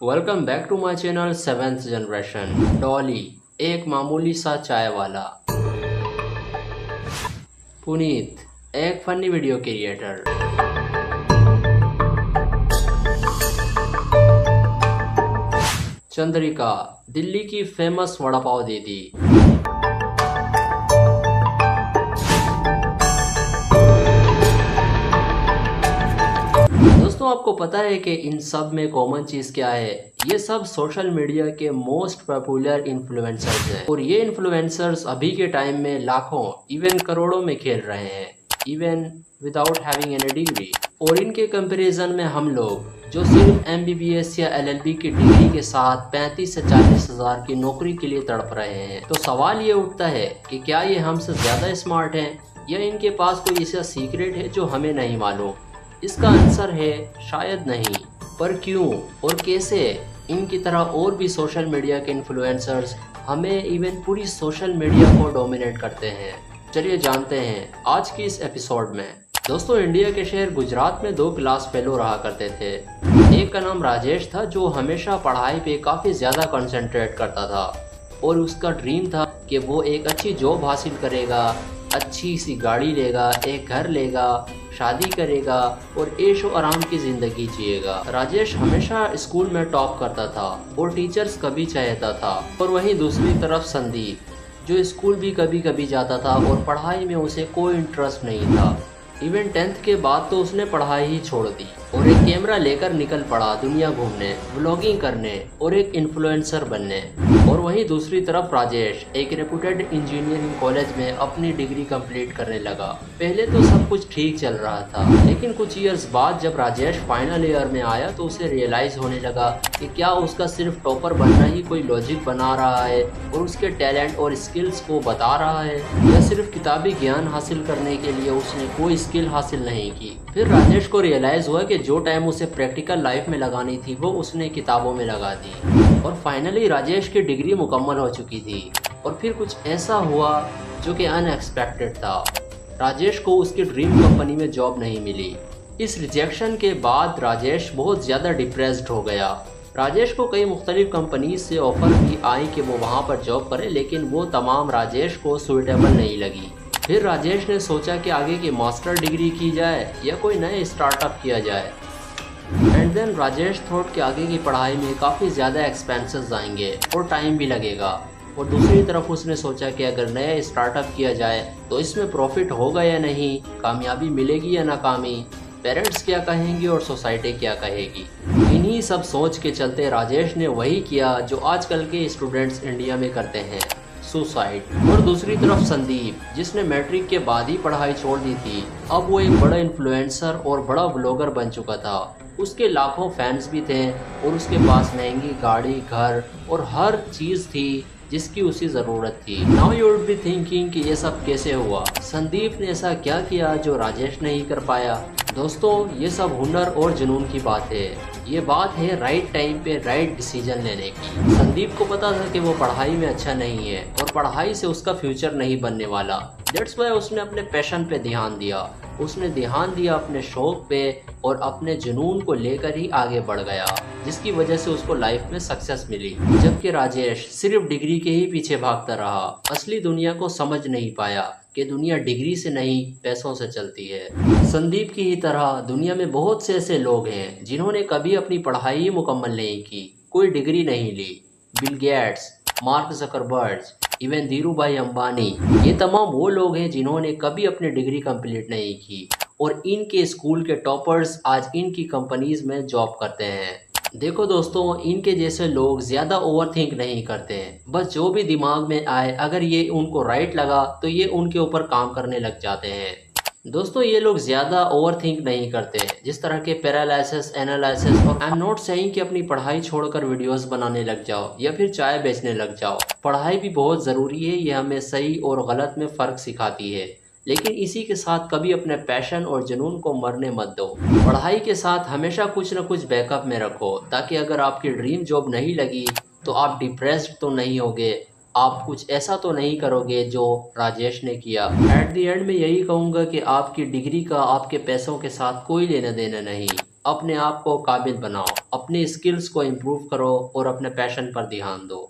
Welcome back to my channel Seventh Generation. Dolly, एक मामूली सा चाय वाला। पुनीत, एक funny video creator. Chandrika, Delhi की फेमस वड़ा पाव दीदी। दोस्तों, आपको पता है कि इन सब में कॉमन चीज़ क्या है? ये सब सोशल मीडिया के मोस्ट पॉपुलर इन्फ्लुएंसर्स हैं और ये इन्फ्लुएंसर्स अभी के टाइम में लाखों इवन करोड़ों में खेल रहे हैं, even without having any degree. और इनके कंपैरिजन में हम लोग जो सिर्फ एमबीबीएस या एलएलबी की डिग्री के साथ 35 से 40 हज़ार की नौकरी के लिए तड़प रहे हैं, तो सवाल ये उठता है कि क्या ये हमसे ज़्यादा स्मार्ट हैं या इनके पास कोई ऐसा सीक्रेट है जो हमें नहीं मालूम? इसका आंसर है शायद नहीं। पर क्यों और कैसे इनकी तरह और भी सोशल मीडिया के इन्फ्लुएंसर्स हमें इवन पूरी सोशल मीडिया को डोमिनेट करते हैं? चलिए जानते हैं आज की इस एपिसोड में। दोस्तों, इंडिया के शहर गुजरात में 2 क्लास फेलो रहा करते थे। एक का नाम राजेश था जो हमेशा पढ़ाई पे काफ़ी ज़्यादा कंसंट्रेट करता था और उसका ड्रीम था कि वो एक अच्छी जॉब हासिल करेगा, अच्छी सी गाड़ी लेगा, एक घर लेगा, शादी करेगा और ऐशो आराम की ज़िंदगी जिएगा। राजेश हमेशा स्कूल में टॉप करता था और टीचर्स कभी चाहता था। और वहीं दूसरी तरफ संदीप, जो स्कूल भी कभी कभी जाता था और पढ़ाई में उसे कोई इंटरेस्ट नहीं था। इवन 10th के बाद तो उसने पढ़ाई ही छोड़ दी और एक कैमरा लेकर निकल पड़ा दुनिया घूमने, व्लॉगिंग करने और एक इन्फ्लुएंसर बनने। और वहीं दूसरी तरफ राजेश एक रेपुटेड इंजीनियरिंग कॉलेज में अपनी डिग्री कंप्लीट करने लगा। पहले तो सब कुछ ठीक चल रहा था, लेकिन कुछ ईयर्स बाद जब राजेश फाइनल ईयर में आया तो उसे रियलाइज होने लगा कि क्या उसका सिर्फ टॉपर बनना ही कोई लॉजिक बना रहा है और उसके टैलेंट और स्किल्स को बता रहा है, या सिर्फ किताबी ज्ञान हासिल करने के लिए उसने कोई स्किल हासिल नहीं की। फिर राजेश को रियलाइज हुआ कि जो टाइम उसे प्रैक्टिकल लाइफ में लगानी थी वो उसने किताबों में लगा दी। और फाइनली राजेश की डिग्री मुकम्मल हो चुकी थी। और फिर कुछ ऐसा हुआ जो कि अनएक्सपेक्टेड था। राजेश को उसकी ड्रीम कंपनी में जॉब नहीं मिली। इस रिजेक्शन के बाद राजेश बहुत ज़्यादा डिप्रेस्ड हो गया। राजेश को कई मुख्तलिफ कंपनीज से ऑफर भी आई कि वो वहाँ पर जॉब करे, लेकिन वो तमाम राजेश को सूटेबल नहीं लगी। फिर राजेश ने सोचा कि आगे की मास्टर डिग्री की जाए या कोई नए स्टार्टअप किया जाए। एंड देन राजेश थॉट कि आगे की पढ़ाई में काफ़ी ज़्यादा एक्सपेंसेस आएंगे और टाइम भी लगेगा। और दूसरी तरफ उसने सोचा कि अगर नया स्टार्टअप किया जाए तो इसमें प्रॉफिट होगा या नहीं, कामयाबी मिलेगी या नाकामी, पेरेंट्स क्या कहेंगे और सोसाइटी क्या कहेगी। इन्हीं सब सोच के चलते राजेश ने वही किया जो आजकल के स्टूडेंट्स इंडिया में करते हैं, सुसाइड। और दूसरी तरफ संदीप, जिसने मैट्रिक के बाद ही पढ़ाई छोड़ दी थी, अब वो एक बड़ा इन्फ्लुएंसर और बड़ा ब्लॉगर बन चुका था। उसके लाखों फैंस भी थे और उसके पास महंगी गाड़ी, घर और हर चीज़ थी जिसकी उसे ज़रूरत थी। Now you would be thinking कि ये सब कैसे हुआ? संदीप ने ऐसा क्या किया जो राजेश नहीं कर पाया? दोस्तों, ये सब हुनर और जुनून की बात है। ये बात है राइट टाइम पे राइट डिसीजन लेने की। संदीप को पता था कि वो पढ़ाई में अच्छा नहीं है और पढ़ाई से उसका फ्यूचर नहीं बनने वाला। दैट्स वाई उसने अपने पैशन पे ध्यान दिया। उसने ध्यान दिया अपने शौक पे और अपने जुनून को लेकर ही आगे बढ़ गया, जिसकी वजह से उसको लाइफ में सक्सेस मिली। जबकि राजेश सिर्फ डिग्री के ही पीछे भागता रहा, असली दुनिया को समझ नहीं पाया कि दुनिया डिग्री से नहीं पैसों से चलती है। संदीप की ही तरह दुनिया में बहुत से ऐसे लोग हैं जिन्होंने कभी अपनी पढ़ाई ही मुकम्मल नहीं की, कोई डिग्री नहीं ली। Bill Gates, Mark Zuckerberg, even Dhirubhai Ambani, ये तमाम वो लोग हैं जिन्होंने कभी अपनी डिग्री कंप्लीट नहीं की और इनके स्कूल के टॉपर्स आज इनकी कंपनीज में जॉब करते हैं। देखो दोस्तों, इनके जैसे लोग ज़्यादा ओवरथिंक नहीं करते हैं। बस जो भी दिमाग में आए, अगर ये उनको राइट लगा तो ये उनके ऊपर काम करने लग जाते हैं। दोस्तों, ये लोग ज़्यादा ओवरथिंक नहीं करते, जिस तरह के पैरालिसिस, एनालिसिस। और आई एम नॉट सेइंग कि अपनी पढ़ाई छोड़कर वीडियोस बनाने लग जाओ या फिर चाय बेचने लग जाओ। पढ़ाई भी बहुत ज़रूरी है, ये हमें सही और गलत में फ़र्क सिखाती है। लेकिन इसी के साथ कभी अपने पैशन और जुनून को मरने मत दो। पढ़ाई के साथ हमेशा कुछ न कुछ बैकअप में रखो, ताकि अगर आपकी ड्रीम जॉब नहीं लगी तो आप डिप्रेस्ड तो नहीं होगे, आप कुछ ऐसा तो नहीं करोगे जो राजेश ने किया। एट द एंड में यही कहूँगा कि आपकी डिग्री का आपके पैसों के साथ कोई लेना देना नहीं। अपने आप को काबिल बनाओ, अपनी स्किल्स को इम्प्रूव करो और अपने पैशन पर ध्यान दो।